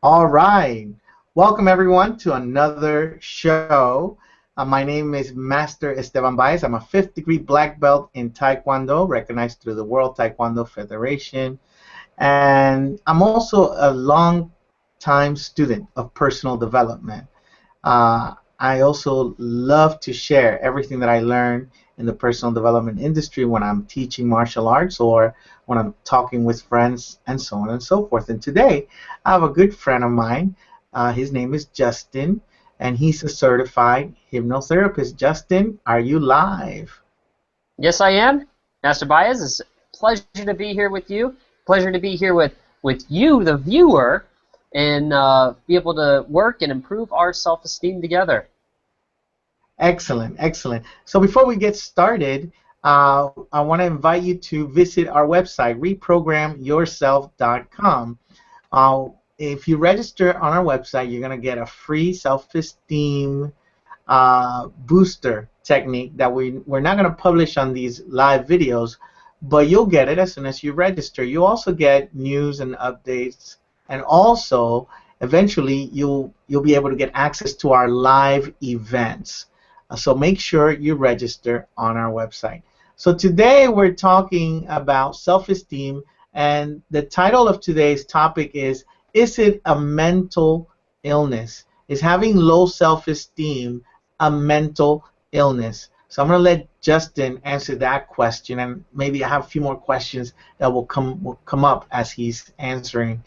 All right. Welcome, everyone, to another show. My name is Master Esteban Baez. I'm a fifth degree black belt in Taekwondo, recognized through the World Taekwondo Federation. And I'm also a long time student of personal development. I also love to share everything that I learn in the personal development industry when I'm teaching martial arts or when I'm talking with friends and so on and so forth. And today, I have a good friend of mine. His name is Justin, and he's a certified hypnotherapist. Justin, are you live? Yes, I am. Master Baez, it's a pleasure to be here with you. Pleasure to be here with you, the viewer, and be able to work and improve our self-esteem together. Excellent, excellent. So before we get started, I want to invite you to visit our website, reprogramyourself.com. If you register on our website, you're going to get a free self-esteem booster technique that we're not going to publish on these live videos, but you'll get it as soon as you register. You'll also get news and updates, and also eventually you'll be able to get access to our live events. So make sure you register on our website. So today we're talking about self-esteem, and the title of today's topic is it a mental illness? Is having low self-esteem a mental illness? So I'm going to let Justin answer that question, and maybe I have a few more questions that will come up as he's answering.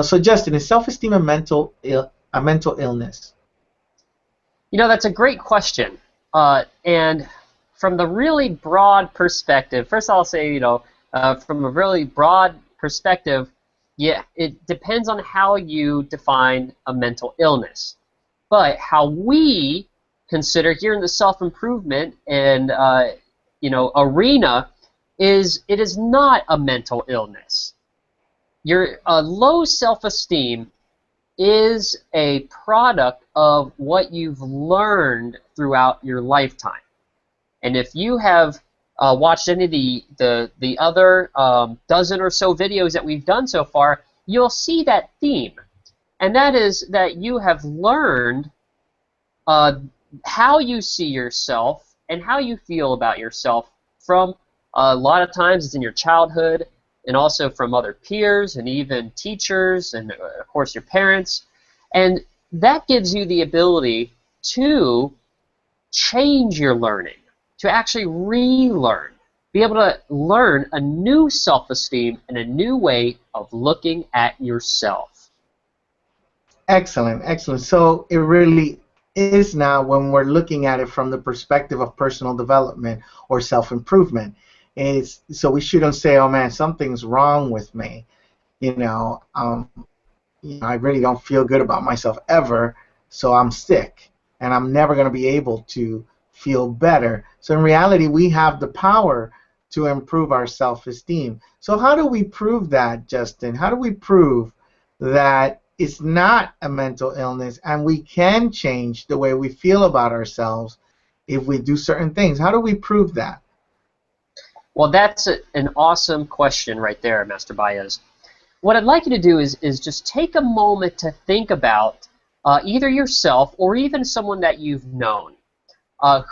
So Justin, is self-esteem a mental illness? That's a great question. And from the really broad perspective, first I'll say, from a really broad perspective, yeah, it depends on how you define a mental illness. But how we consider here in the self-improvement and arena is it is not a mental illness. Your low self-esteem is a product of what you've learned throughout your lifetime. And if you have watched any of the other dozen or so videos that we've done so far, you'll see that theme. And that is that you have learned how you see yourself and how you feel about yourself from a lot of times it's in your childhood and also from other peers and even teachers and of course your parents. And that gives you the ability to change your learning, to actually relearn, be able to learn a new self-esteem and a new way of looking at yourself. Excellent, excellent. So it really is now when we're looking at it from the perspective of personal development or self-improvement. So we shouldn't say, "Oh man, something's wrong with me." You know, um, I really don't feel good about myself ever, so I'm sick, and I'm never going to be able to feel better. So in reality, we have the power to improve our self-esteem. So how do we prove that, Justin? How do we prove that it's not a mental illness and we can change the way we feel about ourselves if we do certain things? How do we prove that? Well, that's an awesome question right there, Master Baez. What I'd like you to do is just take a moment to think about either yourself or even someone that you've known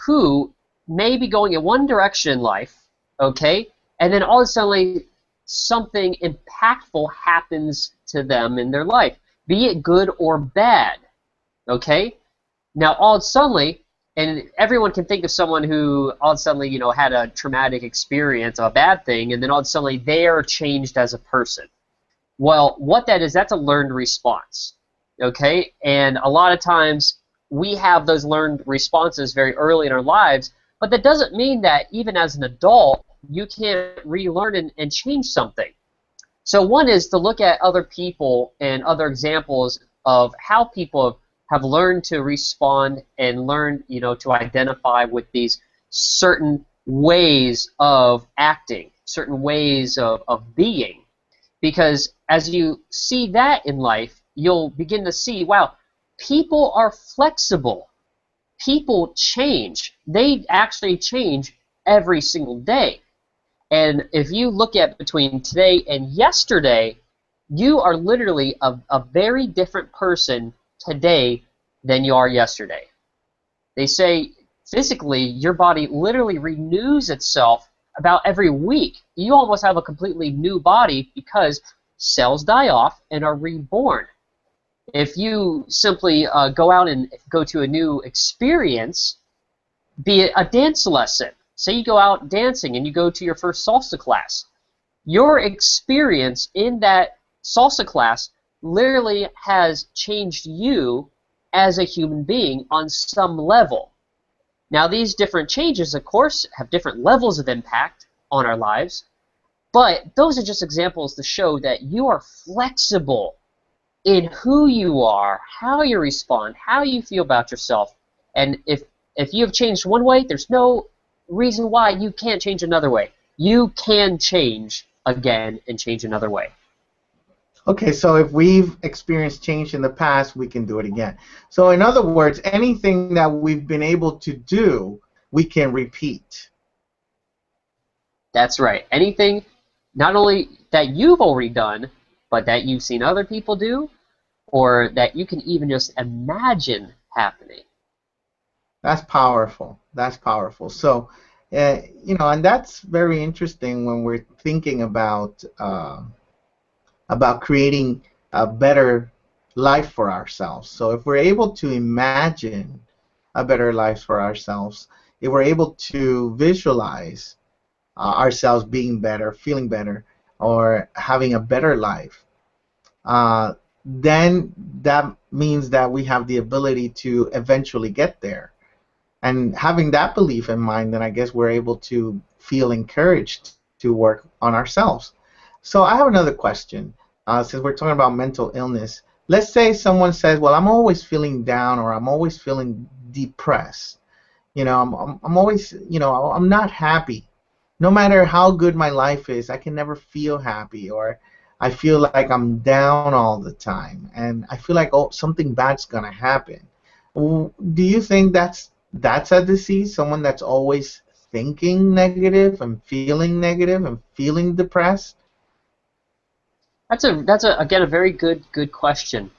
who may be going in one direction in life, okay, and then all of a sudden something impactful happens to them in their life, be it good or bad, okay? Now, all of a sudden, and everyone can think of someone who all of a sudden, had a traumatic experience, a bad thing, and then all of a sudden they are changed as a person. Well, what that is, that's a learned response, okay? And a lot of times we have those learned responses very early in our lives, but that doesn't mean that even as an adult you can't relearn and change something. So one is to look at other people and other examples of how people have learned to respond and learn, to identify with these certain ways of acting, certain ways of being. Because as you see that in life, you'll begin to see, wow, people are flexible. People change. They actually change every single day. And if you look at between today and yesterday, You are literally a very different person today than you are yesterday. They say physically your body literally renews itself about every week. You almost have a completely new body because cells die off and are reborn. If you simply go out and go to a new experience, be it a dance lesson, say you go out dancing and you go to your first salsa class, your experience in that salsa class literally has changed you as a human being on some level. Now, these different changes, of course, have different levels of impact on our lives, but those are just examples to show that you are flexible in who you are, how you respond, how you feel about yourself. And if you have changed one way, there's no reason why you can't change another way. You can change again and change another way. Okay, so if we've experienced change in the past, we can do it again. So in other words, anything that we've been able to do, we can repeat. That's right. Anything not only that you've already done, but that you've seen other people do, or that you can even just imagine happening. That's powerful. That's powerful. So, and that's very interesting when we're thinking about creating a better life for ourselves. So if we're able to imagine a better life for ourselves, if we're able to visualize ourselves being better, feeling better, or having a better life, then that means that we have the ability to eventually get there. And having that belief in mind, then I guess we're able to feel encouraged to work on ourselves. So I have another question. Since we're talking about mental illness, let's say someone says, "Well, I'm always feeling down, or I'm always feeling depressed. I'm always, I'm not happy. No matter how good my life is, I can never feel happy, or I feel like I'm down all the time, and I feel like something bad's gonna happen." Do you think that's a disease? Someone that's always thinking negative and feeling depressed? That's again a very good question.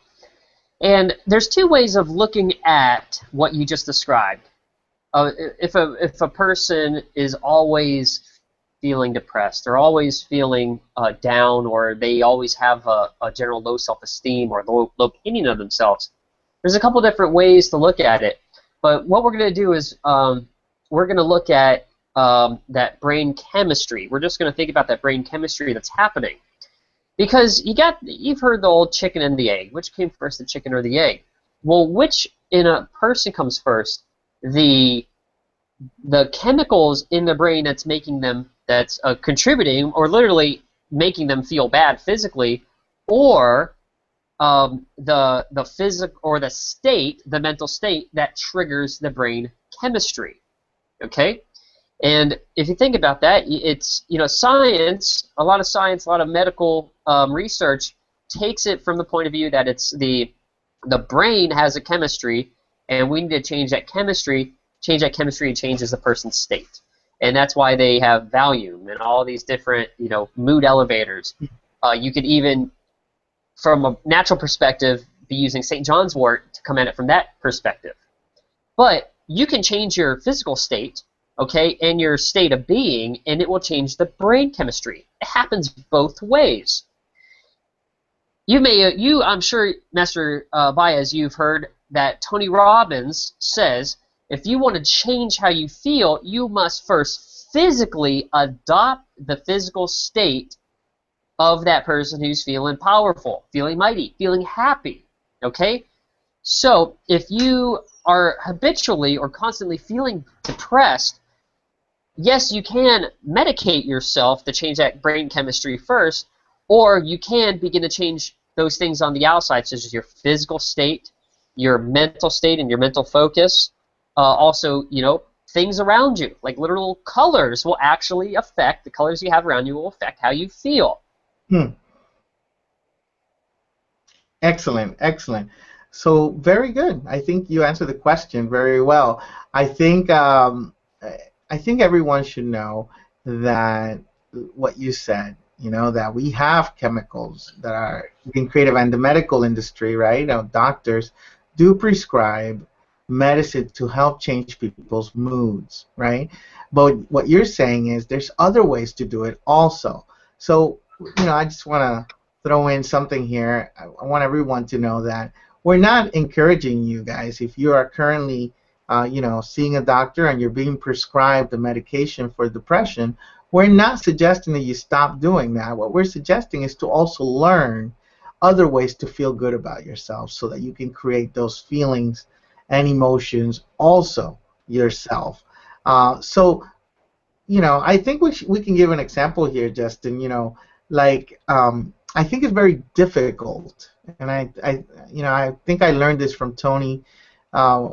And there's two ways of looking at what you just described. If a person is always feeling depressed, or always feeling down, or they always have a general low self-esteem or low opinion of themselves, there's a couple different ways to look at it. But what we're going to do is we're going to look at that brain chemistry. We're just going to think about that brain chemistry that's happening. Because you've heard the old chicken and the egg. Which came first, the chicken or the egg? Well, which in a person comes first? The chemicals in the brain that's contributing, or literally making them feel bad physically, or the physical, or the mental state that triggers the brain chemistry. Okay? And if you think about that, it's, science, a lot of medical research takes it from the point of view that it's the brain has a chemistry, and we need to change that chemistry. Change that chemistry, and changes the person's state. And that's why they have Valium and all these different, mood elevators. You could even, from a natural perspective, be using St. John's wort to come at it from that perspective. But you can change your physical state, okay, and your state of being, and it will change the brain chemistry. It happens both ways. I'm sure, Master Baez, you've heard that Tony Robbins says, if you want to change how you feel, you must first physically adopt the physical state of that person who's feeling powerful, feeling mighty, feeling happy, okay? So if you are habitually or constantly feeling depressed, yes, you can medicate yourself to change that brain chemistry first, or you can begin to change those things on the outside, such as your physical state, your mental state, and your mental focus. Also, things around you, like literal colors, will actually affect, the colors you have around you will affect how you feel. Excellent, excellent. So very good. I think you answered the question very well. I think everyone should know that what you said. you know, that we have chemicals that are being created, and the medical industry, right? Doctors do prescribe medicine to help change people's moods, right? But what you're saying is there's other ways to do it also. So, you know, I just want to throw in something here. I want everyone to know that we're not encouraging you guys. If you are currently, you know, seeing a doctor and you're being prescribed a medication for depression, we're not suggesting that you stop doing that. What we're suggesting is to also learn other ways to feel good about yourself so that you can create those feelings and emotions also yourself. So, you know, I think we can give an example here, Justin. You know, like I think it's very difficult, and you know, I think I learned this from Tony uh,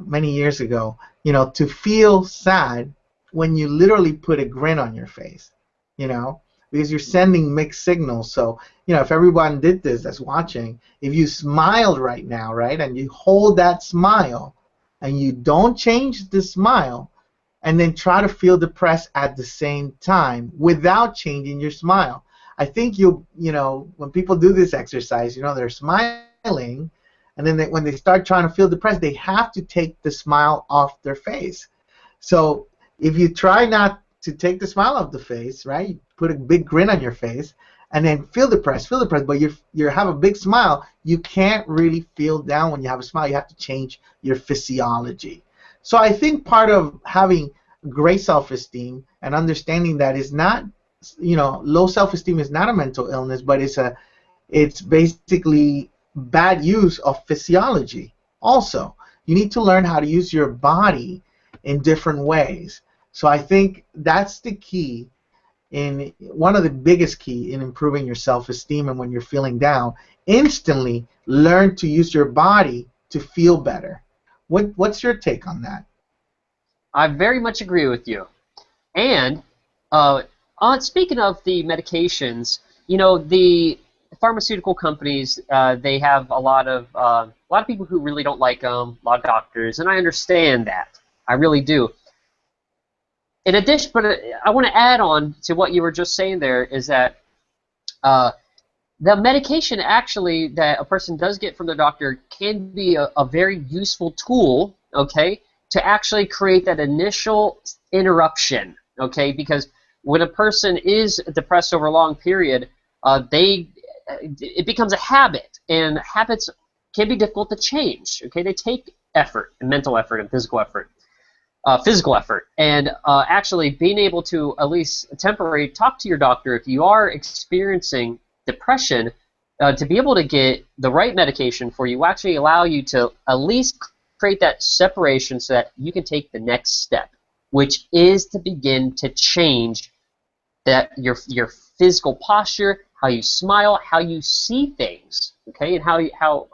many years ago. You know, to feel sad when you literally put a grin on your face. You know, because you're sending mixed signals. So, you know, if everyone did this that's watching, if you smiled right now, right, and you hold that smile, and you don't change the smile, and then try to feel depressed at the same time without changing your smile. I think you know, when people do this exercise, you know, they're smiling, and then when they start trying to feel depressed, they have to take the smile off their face. So if you try not to take the smile off the face, right, you put a big grin on your face, and then feel depressed, but you have a big smile, you can't really feel down when you have a smile. You have to change your physiology. So I think part of having great self-esteem and understanding that is not, you know, low self-esteem is not a mental illness, but it's basically bad use of physiology. Also, you need to learn how to use your body in different ways. So I think that's the key, in one of the biggest key in improving your self-esteem. And when you're feeling down, instantly learn to use your body to feel better. What's your take on that? I very much agree with you. And speaking of the medications, you know, the pharmaceutical companies, they have a lot of people who really don't like them, a lot of doctors, and I understand that. I really do. In addition, but I want to add on to what you were just saying there is that uh, the medication actually that a person does get from the doctor can be a very useful tool, okay, to actually create that initial interruption, okay, because when a person is depressed over a long period, it becomes a habit, and habits can be difficult to change, okay, they take effort, and mental effort and physical effort, and actually being able to at least temporarily talk to your doctor if you are experiencing depression, to be able to get the right medication for you will actually allow you to at least create that separation so that you can take the next step, which is to begin to change that your physical posture, how you smile, how you see things, okay, and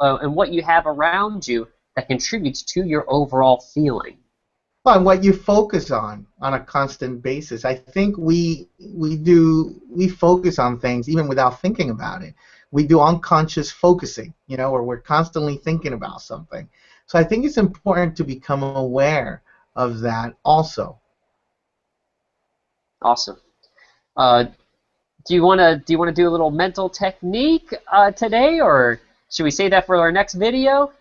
and what you have around you that contributes to your overall feeling. Well, and what you focus on a constant basis. I think we focus on things even without thinking about it. We do unconscious focusing, you know, where we're constantly thinking about something. So I think it's important to become aware of that also. Awesome. Uh, do you want to do a little mental technique today, or should we save that for our next video?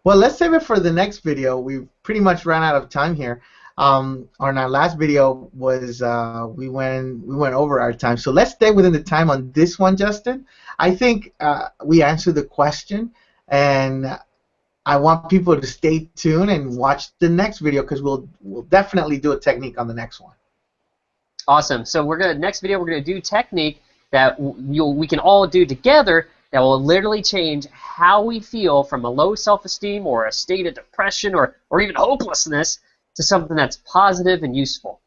Well, let's save it for the next video. We've pretty much run out of time here. On our last video was we went over our time, so let's stay within the time on this one, Justin. I think we answered the question, and I want people to stay tuned and watch the next video because we'll definitely do a technique on the next one. Awesome. So next video we're gonna do technique that we can all do together that will literally change how we feel from a low self-esteem or a state of depression or even hopelessness to something that's positive and useful.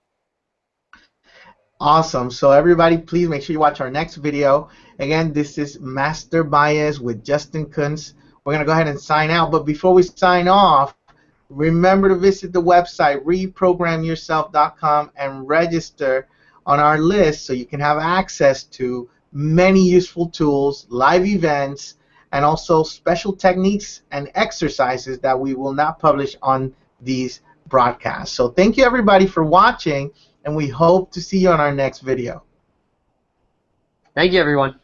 Awesome. So everybody, please make sure you watch our next video. Again, this is Master Bias with Justin Kuntz. We're going to go ahead and sign out. But before we sign off, remember to visit the website, reprogramyourself.com, and register on our list so you can have access to many useful tools, live events, and also special techniques and exercises that we will not publish on these broadcasts. So thank you everybody for watching, and we hope to see you on our next video. Thank you, everyone.